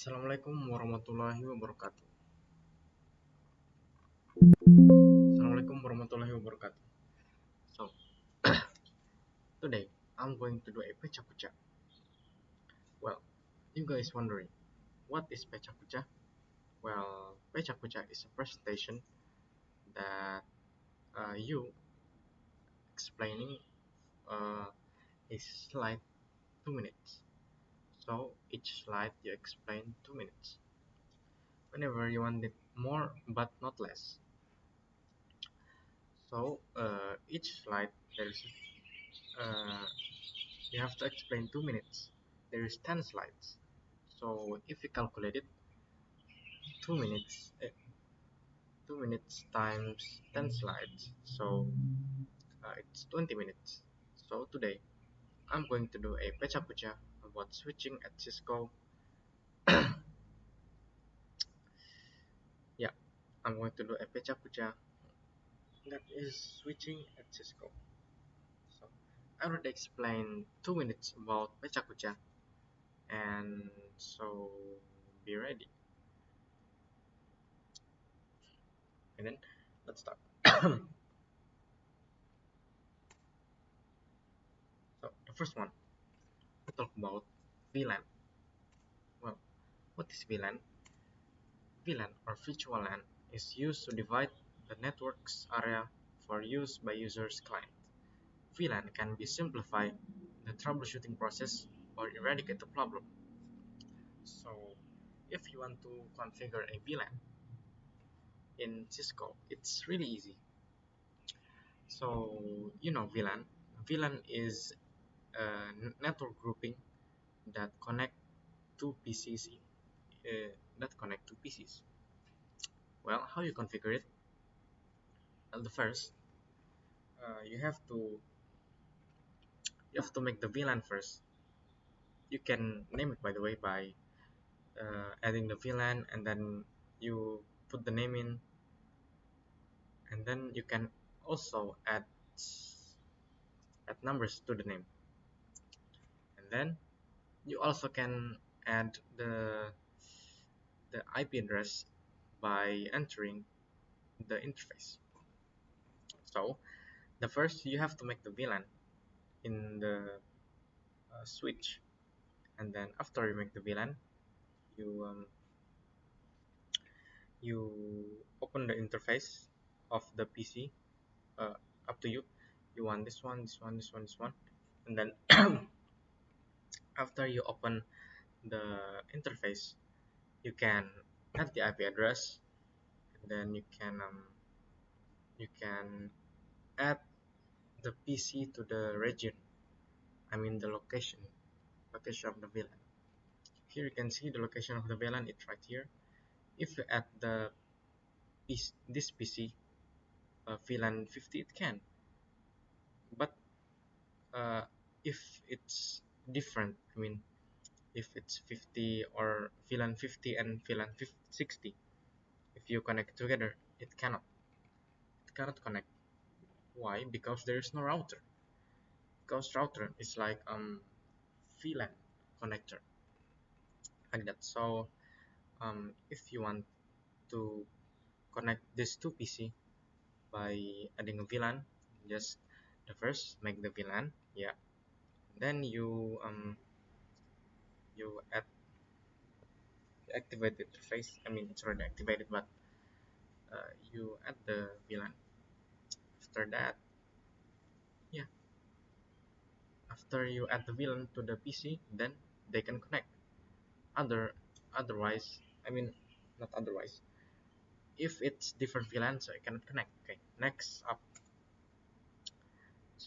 Assalamualaikum warahmatullahi wabarakatuh. Assalamualaikum warahmatullahi wabarakatuh. So, today I'm going to do a Pecha Kucha. Well, you guys wondering, what is Pecha Kucha? Well, Pecha Kucha is a presentation that you explaining uh, a slide 2 minutes. So, each slide you explain 2 minutes. Whenever you want it more, but not less. So, each slide there's uh, you have to explain 2 minutes. There is 10 slides. So if you calculate it, 2 minutes, 2 minutes times 10 slides. So it's 20 minutes. So today I'm going to do a pecha kucha about switching at Cisco. Yeah, I'm going to do a pecha kucha that is switching at Cisco. So I already explained 2 minutes about pecha kucha, and so be ready. And then let's start. So the first one, we talk about VLAN. Well, what is VLAN? VLAN or virtual LAN is used to divide the network's area for use by user's client. VLAN can be simplify the troubleshooting process or eradicate the problem. So, if you want to configure a VLAN in Cisco, it's really easy. So, you know VLAN. VLAN is a network grouping that connect two PCs that connect to PCs. Well, how you configure it? Well, the first, you have to make the VLAN first. You can name it by the way by adding the VLAN, and then you put the name in, and then you can also add numbers to the name, and then you also can add the IP address by entering the interface. So the first you have to make the VLAN in the switch, and then after you make the VLAN, you you open the interface of the PC. uh, Up to you. You want this one, this one, this one, this one, and then after you open the interface, you can add the IP address, and then you can add the PC to the region. I mean the location of the VLAN. Here you can see the location of the VLAN. It's right here. If you add this PC VLAN 50, it can, but uh, if it's different, I mean if it's 50 or VLAN 50 and VLAN 60, if you connect together, it cannot connect. Why? Because there is no router. Because router is like VLAN connector, like that. So if you want to connect these two PC by adding a VLAN, just the first make the VLAN, yeah, then you activate the interface. I mean it's already activated, but you add the VLAN. After that, yeah, after you add the VLAN to the PC, then they can connect. Otherwise, I mean not otherwise. If it's different VLAN, so it cannot connect. Okay, next up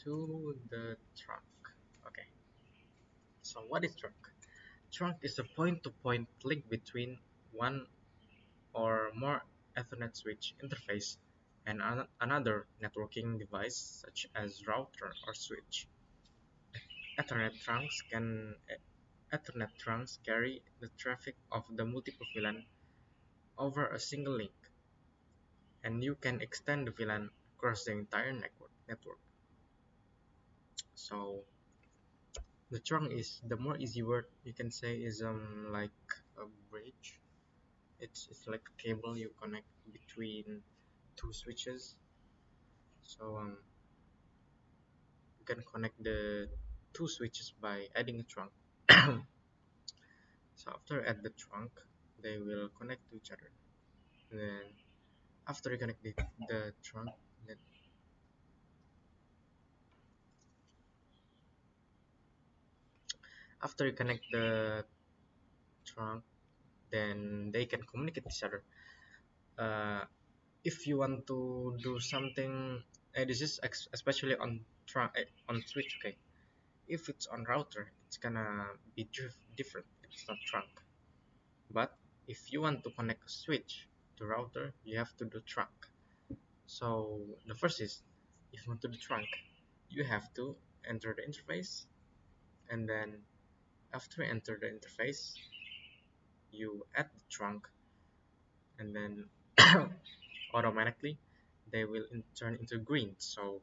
to the trunk. Okay, so what is trunk? Trunk is a point-to-point link between one or more Ethernet switch interface and another networking device such as router or switch. Ethernet trunks can Ethernet trunks carry the traffic of the multiple VLAN over a single link, and you can extend the VLAN across the entire network. So the trunk is the more easy word you can say is like a bridge. bridge. It's like a cable you connect between two switches. So you can connect the two switches by adding a trunk. So after add the trunk, they will connect to each other. And then after you connect the trunk, then after you connect the trunk, then they can communicate with each other. Uh, if you want to do something, this is especially on trunk on switch. Okay, if it's on router, it's gonna be different. It's not trunk. But if you want to connect a switch to router, you have to do trunk. So the first is, if you want to do trunk, you have to enter the interface, and then after you enter the interface, you add the trunk, and then automatically they will turn into green. So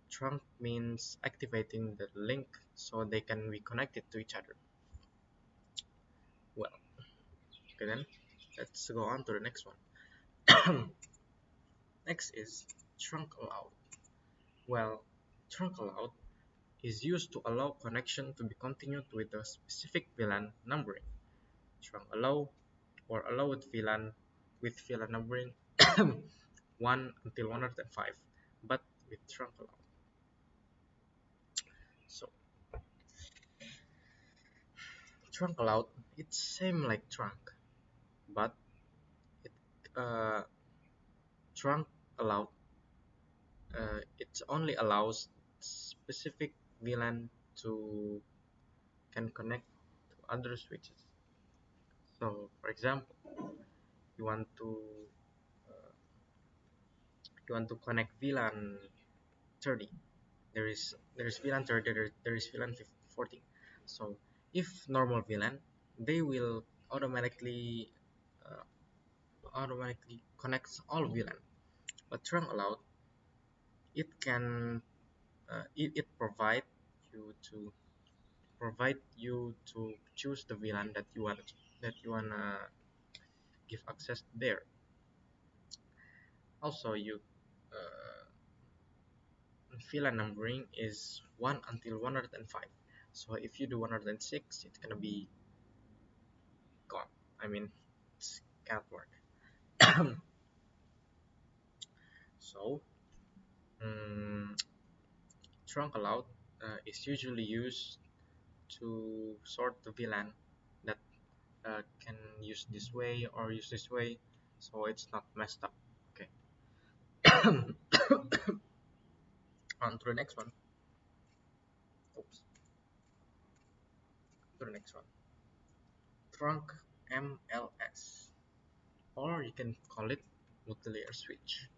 trunk means activating the link so they can be connected to each other. Well, okay then, let's go on to the next one. Next is trunk allowed. Well, trunk allowed is used to allow connection to be continued with a specific VLAN numbering. Trunk allow or allow with VLAN numbering 1 until 105, but with trunk allowed. So trunk allowed, it's same like trunk, but it uh, trunk allowed it only allows specific VLAN to can connect to other switches. So for example, you want to uh, you want to connect VLAN 30. There is VLAN 30, there is VLAN 40. So if normal VLAN, they will uh, automatically connects all VLAN. But trunk allowed, it can it provide you to choose the VLAN that you wanna give access there. Also, you VLAN numbering is 1 until 105. So if you do 106, it's gonna be gone. I mean, it can't work. So um, trunk allowed is usually used to sort the VLAN that can use this way or use this way, so it's not messed up. Okay. On to the next one. Oops. To the next one. Trunk MLS, or you can call it multi-layer switch.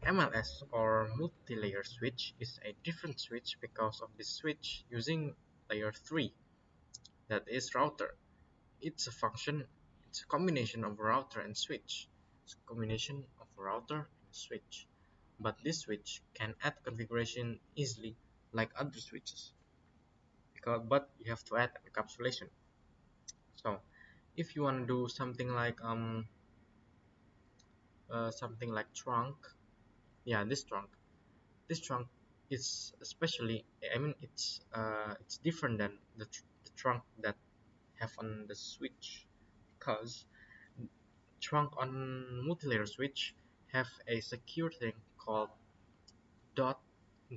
MLS or multi-layer switch is a different switch because of the switch using layer 3, that is router. It's a function, it's a combination of router and switch. It's a combination of router and switch. But this switch can add configuration easily like other switches. But you have to add encapsulation. So if you want to do something like trunk, yeah, this trunk is especially, I mean, it's different than the trunk that have on the switch, because trunk on multi-layer switch have a secure thing called dot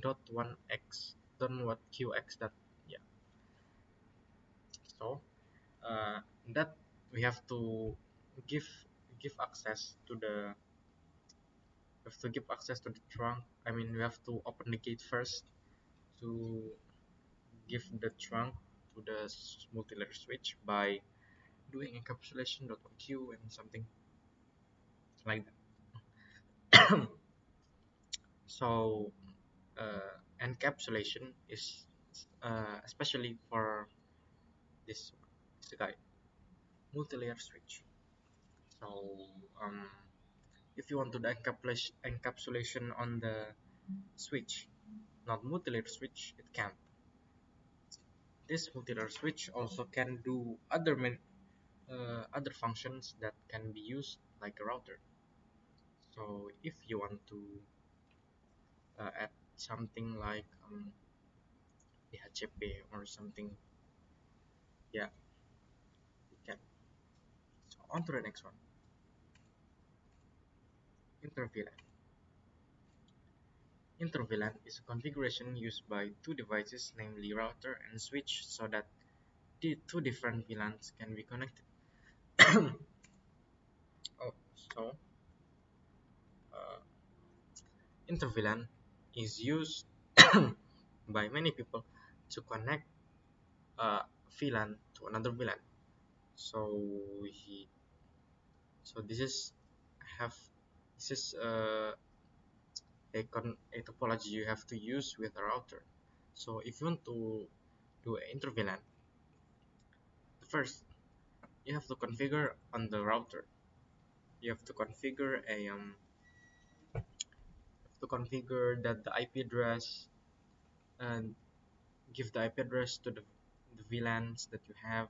dot one x dot what qx that, yeah. So uh, that we have to give access to the trunk. I mean, we have to open the gate first to give the trunk to the multi-layer switch by doing encapsulation .q and something like that. So encapsulation is especially for this guy, multi-layer switch. So um, if you want to do encapsulation on the switch, not multi-layer switch, it can't. This multi-layer switch also can do other functions that can be used like a router. So if you want to add something like DHCP or something, yeah, you can. So on to the next one, interVLAN. InterVLAN is a configuration used by two devices, namely router and switch, so that the two different VLANs can be connected. Oh, so uh, interVLAN is used by many people to connect a VLAN to another VLAN. So he, so this is have this is a topology you have to use with a router. So if you want to do an interVLAN, first you have to configure on the router. You have to configure that the IP address and give the IP address to the VLANs that you have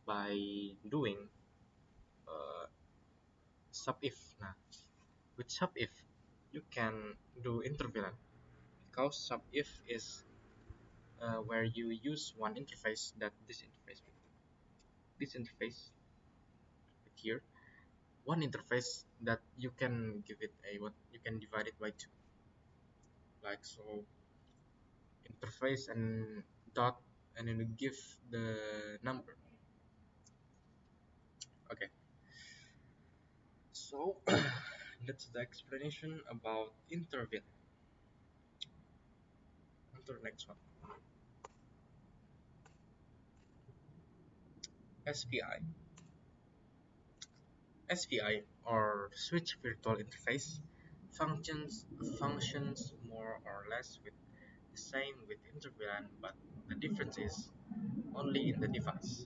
by doing uh, subif. Nah, with subif you can do interVLAN because subif is where you use one interface that this interface here, one interface that you can give it a what you can divide it by two, like so, interface and dot, and then you give the number. Okay, so that's the explanation about interval. On to the next one, SPI. SPI, or switch virtual interface, functions more or less with the same with interval, but the difference is only in the device.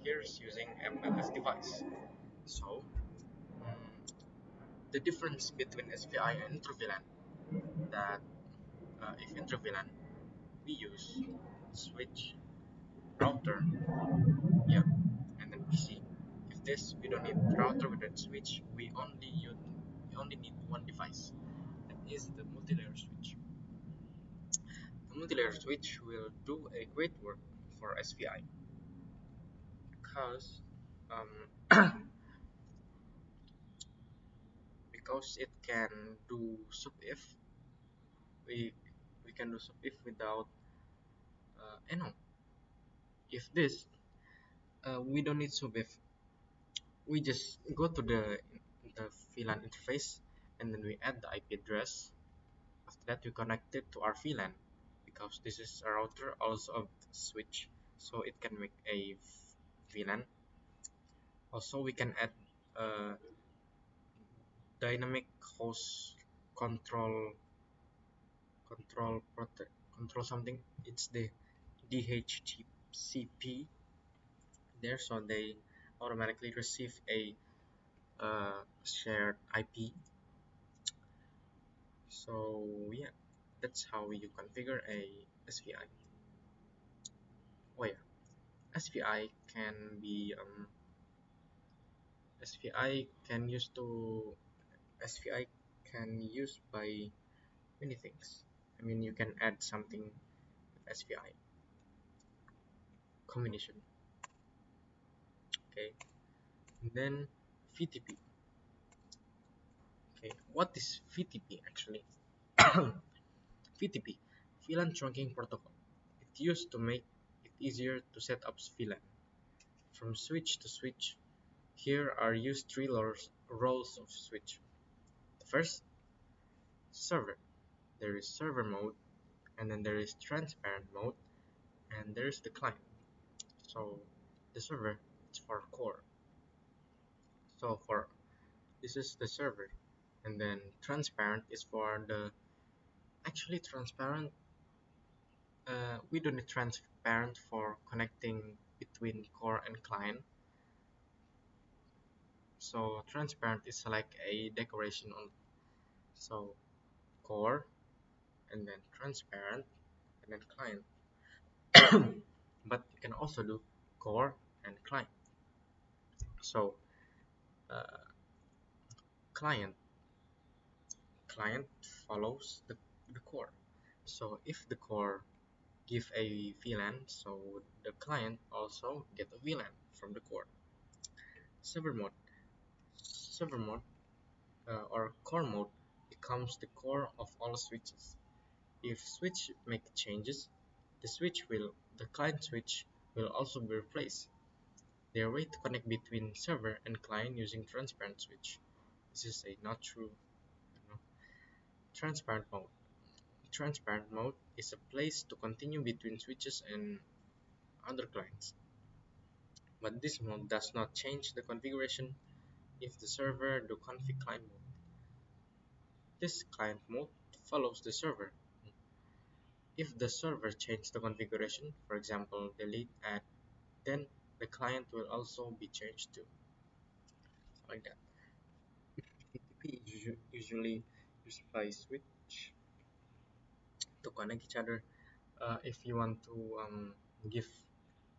Here's using MLS device. So the difference between SPI and interval, that if interval we use switch, router, yeah, and then PC. If this we don't need router, we don't switch, we only need one device. That is the multi-layer switch. The multi-layer switch will do a great work for SPI because because it can do sub if we we can do sub if without no, if this we don't need sub if, we just go to the VLAN interface and then we add the IP address. After that we connect it to our VLAN because this is a router also of switch, so it can make a VLAN. Also we can add uh, dynamic host control control something. It's the DHCP there, so they automatically receive a shared IP. So yeah, that's how you configure a SPI. Oh yeah, SPI can be SPI can use to SPI can use by many things. I mean, you can add something with SPI combination. Okay, and then VTP. Okay, what is VTP actually? VTP, VLAN trunking protocol. It used to make it easier to set up VLAN from switch to switch. Here are used three roles of switch. The first, server. There is server mode, and then there is transparent mode, and there is the client. So the server is for core. So for this is the server, and then transparent is for the actually transparent. We don't need transparent for connecting between core and client. So transparent is like a decoration on, so core and then transparent and then client. But you can also do core and client. So uh, client client follows the core. So if the core give a VLAN, so the client also get a VLAN from the core. Server mode. Server mode or core mode becomes the core of all switches. If switch make changes, the client switch will also be replaced. There are ways to connect between server and client using transparent switch. This is a not true, transparent mode. Transparent mode is a place to continue between switches and other clients. But this mode does not change the configuration if the server do config client mode. This client mode follows the server. If the server changes the configuration, for example delete add, then the client will also be changed too. Like that. TTP is usually used by switch to connect each other. If you want to give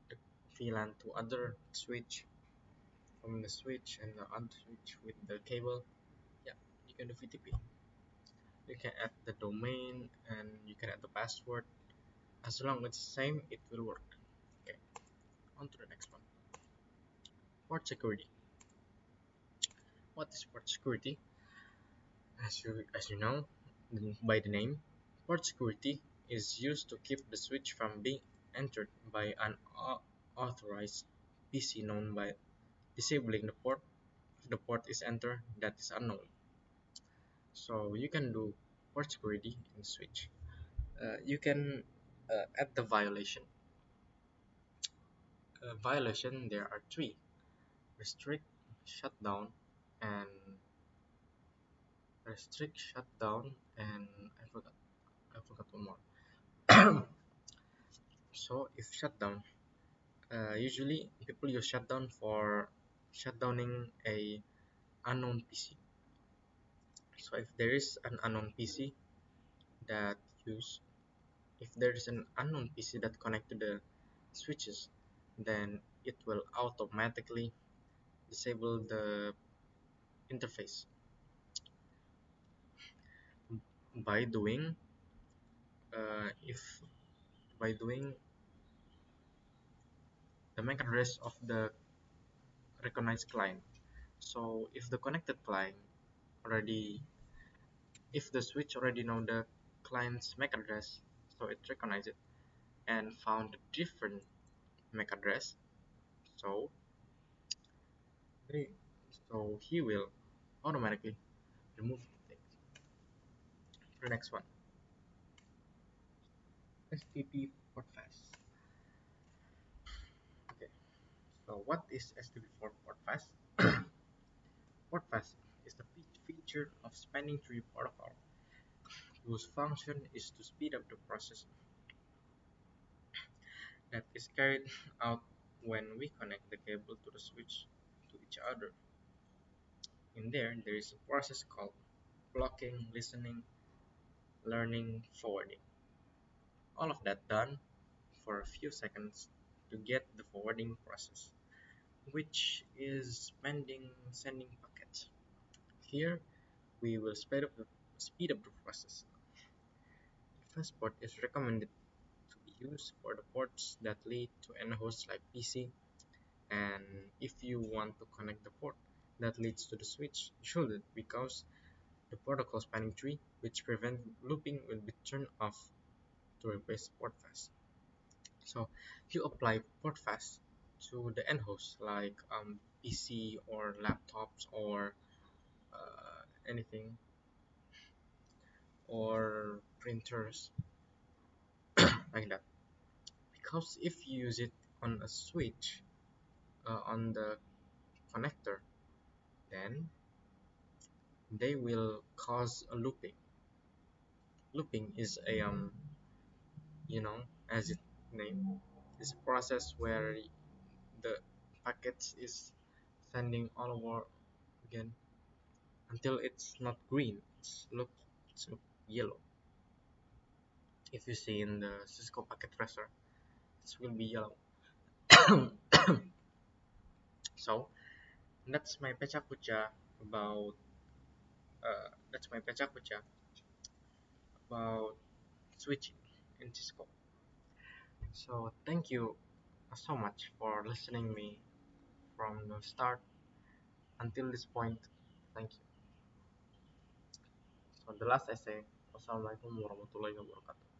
the VLAN to other switch from the switch and the other switch with the cable, yeah, you can do VTP. You can add the domain and you can add the password. As long as it's the same, it will work. Okay, on to the next one. Port security. What is port security? As you know by the name, port security is used to keep the switch from being entered by an authorized PC known by disabling the port if the port is entered that is unknown. So you can do port security in switch. You can add the violation. Violation there are three: restrict, shutdown, and and I forgot one more. So if shutdown, usually people use shutdown for shutdowning a unknown PC. So if there is an unknown PC that use if there is an unknown PC that connect to the switches, then it will automatically disable the interface by doing if by doing the MAC address of the recognized client. So if the connected client already if the switch already know the client's MAC address, so it recognizes it and found a different MAC address, so they, so he will automatically remove the things. The next one, STP Podcast. Okay, so what is STP for Podcast? Podcast is the feature of spanning tree protocol whose function is to speed up the process that is carried out when we connect the cable to the switch to each other. There is a process called blocking, listening, learning, forwarding. All of that done for a few seconds to get the forwarding process, which is sending packets. Here we will speed up the process. The first port is recommended to be used for the ports that lead to an host like PC, and if you want to connect the port that leads to the switch, you should, because the protocol spanning tree, which prevent looping, will be turned off to replace port fast. So you apply port fast to the end host like PC or laptops or anything or printers like that. Because if you use it on a switch on the connector, then they will cause a looping. Looping is a as it name, is a process where the packets is sending all over again until it's not green. It's look yellow. If you see in the Cisco packet tracer, it will be yellow. So That's my Pecha Kucha about that's my Pecha Kucha about switching in Cisco. So thank you so much for listening me from the start until this point. Thank you. So the last essay. Wassalamualaikum warahmatullahi wabarakatuh.